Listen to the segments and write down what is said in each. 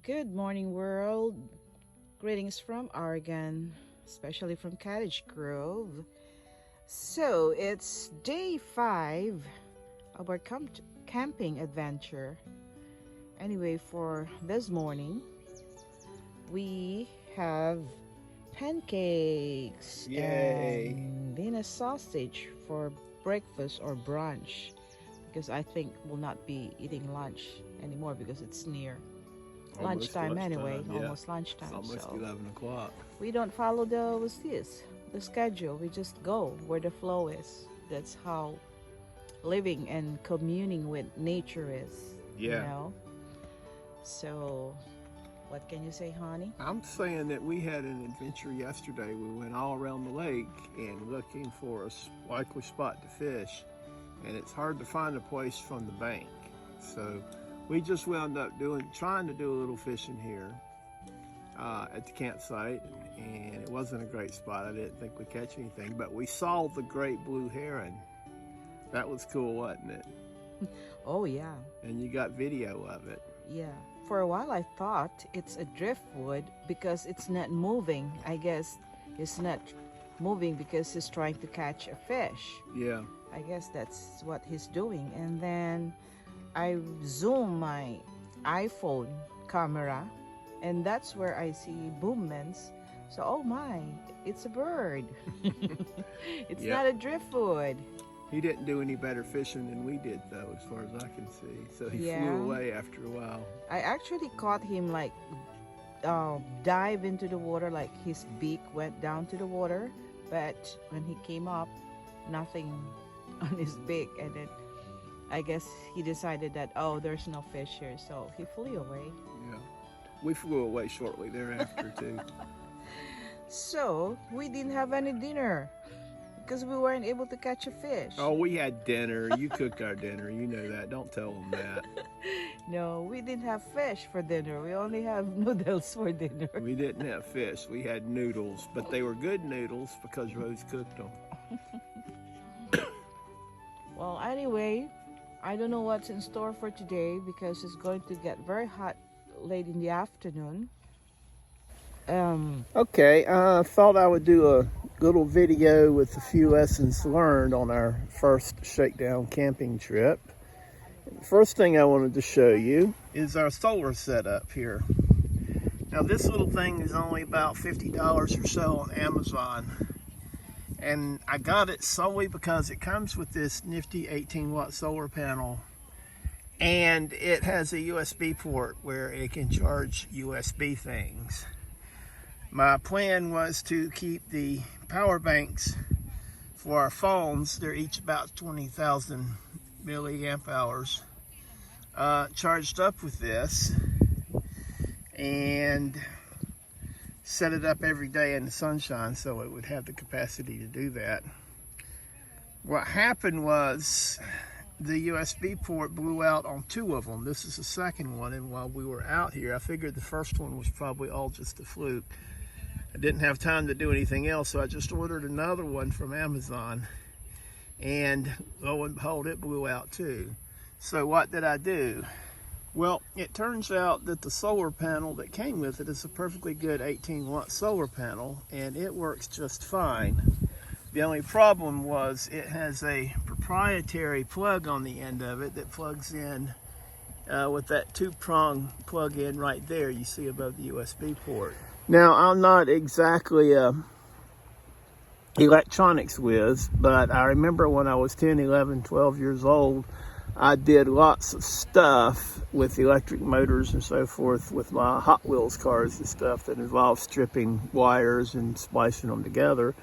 Good morning, world. Greetings from Oregon, especially from Cottage Grove. So it's day 5 of our camping adventure. Anyway, for this morning, we have pancakes Yay! and Venus sausage for breakfast or brunch because I think we'll not be eating lunch anymore because it's near Almost lunchtime anyway, yeah. almost lunchtime. It's almost So 11 o'clock. we don't follow the schedule. We just go where the flow is. That's how living and communing with nature is. Yeah. You know. So, what can you say, honey? I'm saying that we had an adventure yesterday. We went all around the lake and looking for a likely spot to fish, and it's hard to find a place from the bank. So we just wound up trying to do a little fishing here at the campsite, and it wasn't a great spot. I didn't think we'd catch anything, but we saw the great blue heron. That was cool, wasn't it? Oh yeah. And you got video of it. Yeah. For a while I thought it's a driftwood because it's not moving. I guess it's not moving because he's trying to catch a fish. Yeah. I guess that's what he's doing. And then I zoom my iPhone camera, and that's where I see boomens. So, oh my, it's a bird. It's Yep. not a driftwood. He didn't do any better fishing than we did, though, as far as I can see. So he Yeah. flew away after a while. I actually caught him like dive into the water, like his beak went down to the water, but when he came up, nothing on his beak, and then I guess he decided that, oh, there's no fish here, so he flew away. Yeah. We flew away shortly thereafter, too. So we didn't have any dinner because we weren't able to catch a fish. Oh, we had dinner. You cooked our dinner. You know that. Don't tell them that. No, we didn't have fish for dinner. We only have noodles for dinner. We didn't have fish. We had noodles, but they were good noodles because Rose cooked them. Well, anyway, I don't know what's in store for today because it's going to get very hot late in the afternoon. Okay, I thought I would do a little video with a few lessons learned on our first shakedown camping trip. The first thing I wanted to show you is our solar setup here. Now this little thing is only about $50 or so on Amazon. And I got it solely because it comes with this nifty 18-watt solar panel, and it has a USB port where it can charge USB things. My plan was to keep the power banks for our phones, they're each about 20,000 milliamp hours, charged up with this, and set it up every day in the sunshine so it would have the capacity to do that. What happened was the USB port blew out on 2 of them. This is the second one, and while we were out here, I figured the first one was probably all just a fluke. I didn't have time to do anything else, so I just ordered another one from Amazon, and lo and behold, it blew out too. So what did I do? Well, it turns out that the solar panel that came with it is a perfectly good 18-watt solar panel, and it works just fine. The only problem was it has a proprietary plug on the end of it that plugs in with that 2-prong plug-in right there you see above the USB port. Now, I'm not exactly a electronics whiz, but I remember when I was 10, 11, 12 years old, I did lots of stuff with electric motors and so forth with my Hot Wheels cars and stuff that involved stripping wires and splicing them together.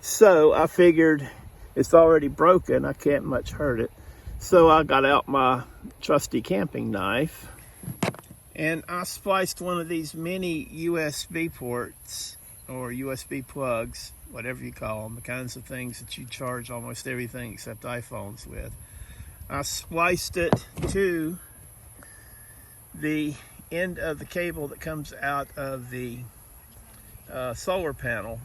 So I figured it's already broken, I can't much hurt it. So I got out my trusty camping knife, and I spliced one of these mini USB ports, or USB plugs, whatever you call them, the kinds of things that you charge almost everything except iPhones with. I spliced it to the end of the cable that comes out of the solar panel.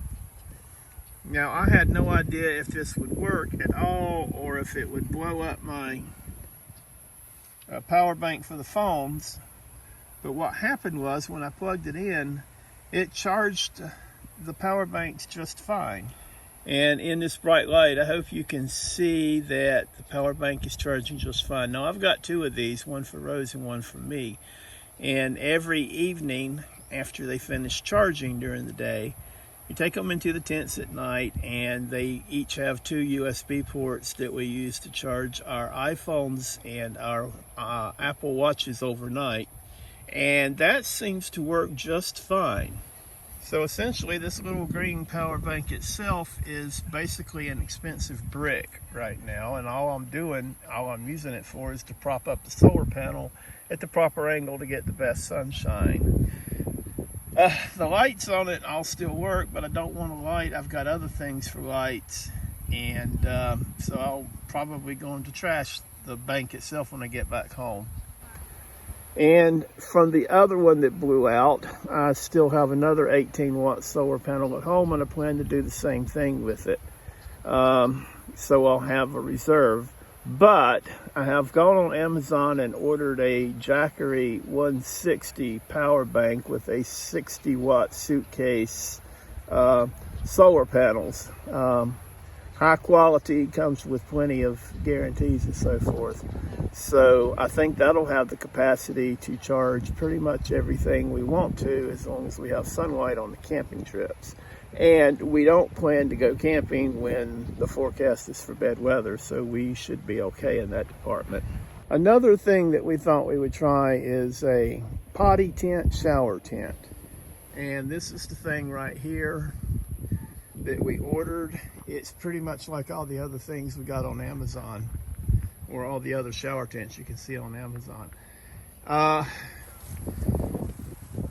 Now, I had no idea if this would work at all or if it would blow up my power bank for the phones. But what happened was when I plugged it in, it charged the power banks just fine. And in this bright light, I hope you can see that the power bank is charging just fine. Now I've got two of these, one for Rose and one for me. And every evening after they finish charging during the day, you take them into the tents at night, and they each have two USB ports that we use to charge our iPhones and our Apple Watches overnight. And that seems to work just fine. So essentially this little green power bank itself is basically an expensive brick right now, and all I'm using it for is to prop up the solar panel at the proper angle to get the best sunshine. The lights on it all still work, but I don't want a light. I've got other things for lights, and so I'll probably go to trash the bank itself when I get back home. And from the other one that blew out, I still have another 18-watt solar panel at home, and I plan to do the same thing with it. So I'll have a reserve. But I have gone on Amazon and ordered a Jackery 160 power bank with a 60-watt suitcase solar panels. High quality, comes with plenty of guarantees and so forth. So I think that'll have the capacity to charge pretty much everything we want to, as long as we have sunlight on the camping trips. And we don't plan to go camping when the forecast is for bad weather, so we should be okay in that department. Another thing that we thought we would try is a potty tent, shower tent. And this is the thing right here that we ordered. It's pretty much like all the other things we got on Amazon, or all the other shower tents you can see on Amazon.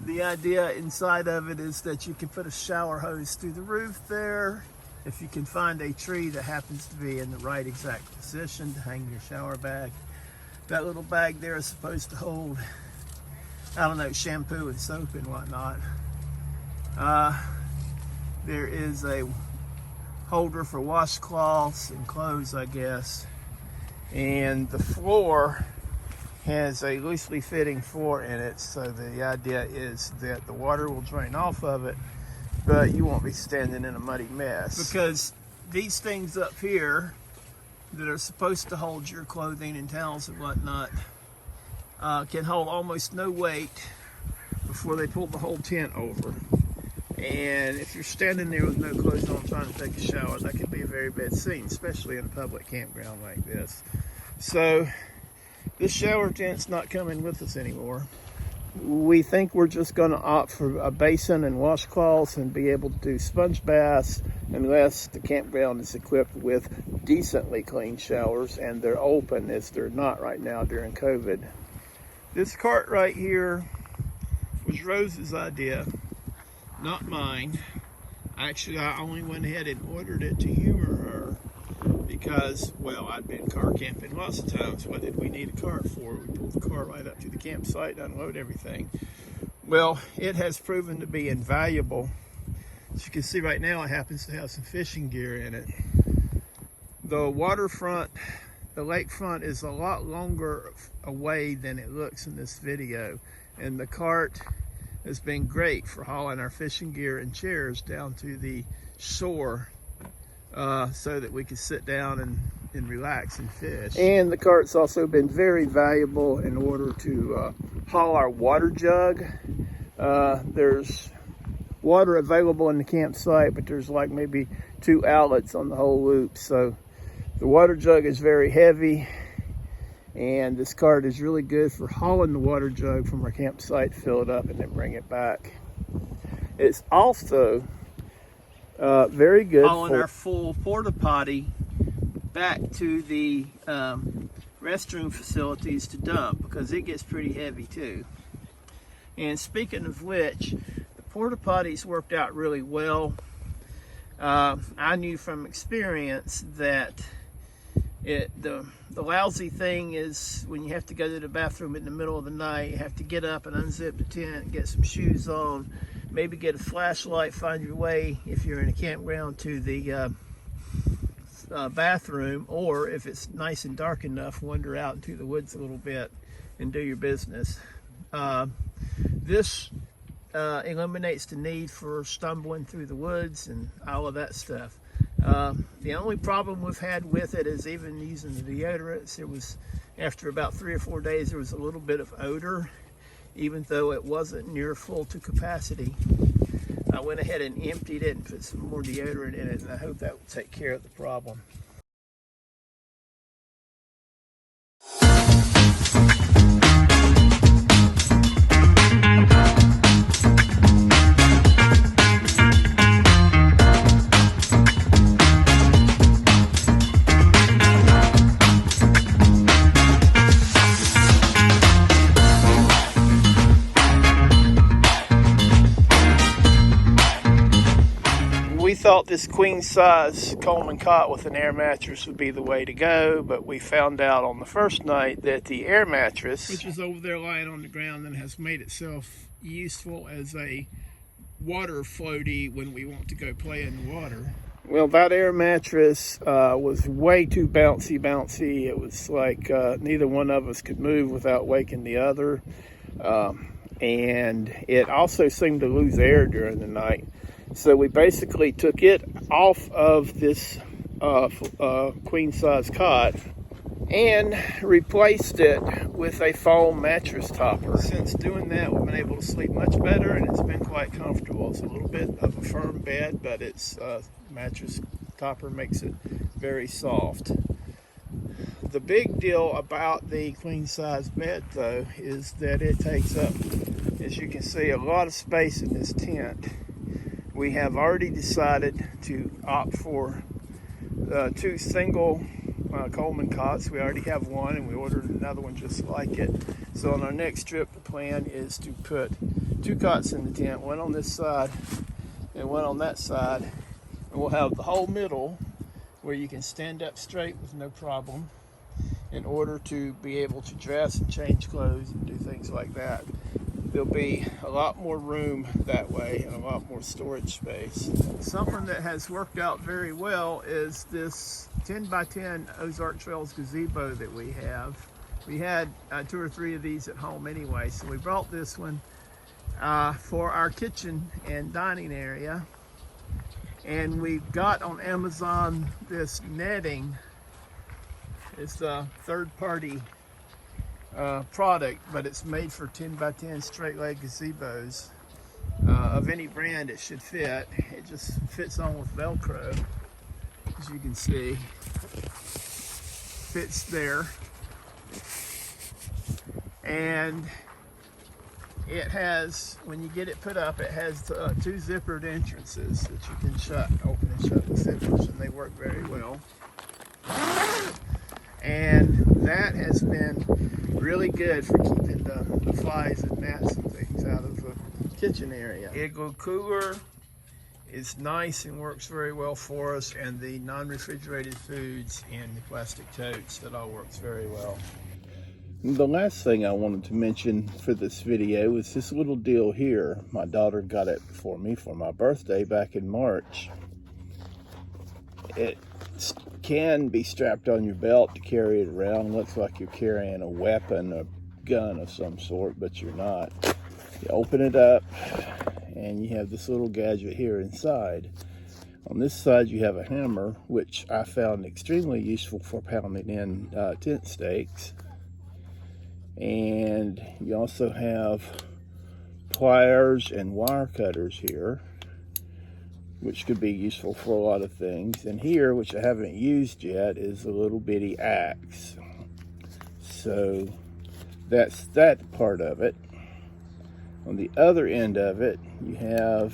The idea inside of it is that you can put a shower hose through the roof there. If you can find a tree that happens to be in the right exact position to hang your shower bag. That little bag there is supposed to hold, I don't know, shampoo and soap and whatnot. There is a holder for washcloths and clothes, I guess. And the floor has a loosely fitting floor in it, so the idea is that the water will drain off of it, but you won't be standing in a muddy mess. Because these things up here that are supposed to hold your clothing and towels and whatnot can hold almost no weight before they pull the whole tent over. And if you're standing there with no clothes on trying to take a shower, that could be a very bad scene, especially in a public campground like this. So this shower tent's not coming with us anymore. We think we're just going to opt for a basin and washcloths and be able to do sponge baths, unless the campground is equipped with decently clean showers and they're open, as they're not right now during COVID. This cart right here was Rose's idea, not mine. Actually, I only went ahead and ordered it to humor her because, well, I'd been car camping lots of times. What did we need a cart for? We pulled the car right up to the campsite, unload everything. Well, it has proven to be invaluable. As you can see right now, it happens to have some fishing gear in it. The waterfront, the lakefront, is a lot longer away than it looks in this video, and the cart has been great for hauling our fishing gear and chairs down to the shore so that we can sit down and relax and fish. And the cart's also been very valuable in order to haul our water jug. There's water available in the campsite, but there's like maybe 2 outlets on the whole loop. So the water jug is very heavy, and this cart is really good for hauling the water jug from our campsite, fill it up, and then bring it back. It's also very good hauling our full porta potty back to the restroom facilities to dump, because it gets pretty heavy too. And speaking of which, the porta potties worked out really well. I knew from experience that the lousy thing is when you have to go to the bathroom in the middle of the night, you have to get up and unzip the tent, get some shoes on, maybe get a flashlight, find your way, if you're in a campground, to the bathroom, or if it's nice and dark enough, wander out into the woods a little bit and do your business. this eliminates the need for stumbling through the woods and all of that stuff. The only problem we've had with it is even using the deodorants. It was, after about 3 or 4 days, there was a little bit of odor, even though it wasn't near full to capacity. I went ahead and emptied it and put some more deodorant in it, and I hope that will take care of the problem. We thought this queen size Coleman cot with an air mattress would be the way to go, but we found out on the first night that the air mattress, which is over there lying on the ground and has made itself useful as a water floaty when we want to go play in the water. Well, that air mattress was way too bouncy. It was like neither one of us could move without waking the other. And it also seemed to lose air during the night. So we basically took it off of this queen size cot and replaced it with a foam mattress topper. Since doing that, we've been able to sleep much better, and it's been quite comfortable. It's a little bit of a firm bed, but its mattress topper makes it very soft. The big deal about the queen size bed, though, is that it takes up, as you can see, a lot of space in this tent. We have already decided to opt for 2 single Coleman cots. We already have one, and we ordered another one just like it. So on our next trip, the plan is to put 2 cots in the tent, one on this side and one on that side. And we'll have the whole middle where you can stand up straight with no problem in order to be able to dress and change clothes and do things like that. There'll be a lot more room that way and a lot more storage space. Something that has worked out very well is this 10 by 10 Ozark Trails gazebo that we have. We had 2 or 3 of these at home anyway, so we brought this one for our kitchen and dining area. And we got on Amazon this netting. It's a third-party product, but it's made for 10 by 10 straight leg gazebos. Of any brand, it should fit. It just fits on with Velcro, as you can see. Fits there. And it has, when you get it put up, it has 2 zippered entrances that you can open and shut with zippers, and they work very well. And that has been really good for keeping the flies and gnats and things out of the kitchen area. Igloo cooler is nice and works very well for us, and the non-refrigerated foods and the plastic totes, that all works very well. The last thing I wanted to mention for this video is this little deal here. My daughter got it for me for my birthday back in March. It can be strapped on your belt to carry it around. Looks like you're carrying a weapon, a gun of some sort, but you're not. You open it up and you have this little gadget here inside. On this side you have a hammer, which I found extremely useful for pounding in tent stakes. And you also have pliers and wire cutters here, which could be useful for a lot of things. And here, which I haven't used yet, is a little bitty axe. So that's that part of it. On the other end of it, you have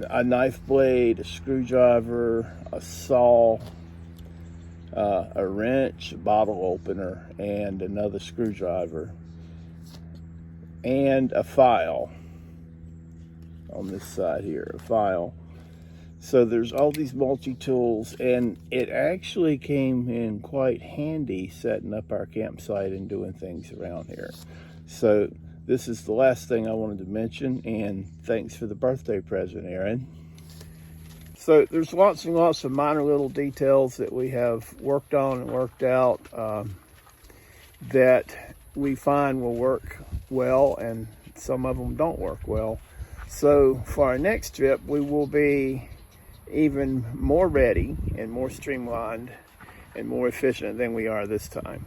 a knife blade, a screwdriver, a saw, a wrench, a bottle opener, and another screwdriver, and a file. On this side here, a file. So there's all these multi-tools, and it actually came in quite handy setting up our campsite and doing things around here. So this is the last thing I wanted to mention, and thanks for the birthday present, Erin. So there's lots and lots of minor little details that we have worked on and worked out that we find will work well, and some of them don't work well. So for our next trip, we will be even more ready and more streamlined and more efficient than we are this time.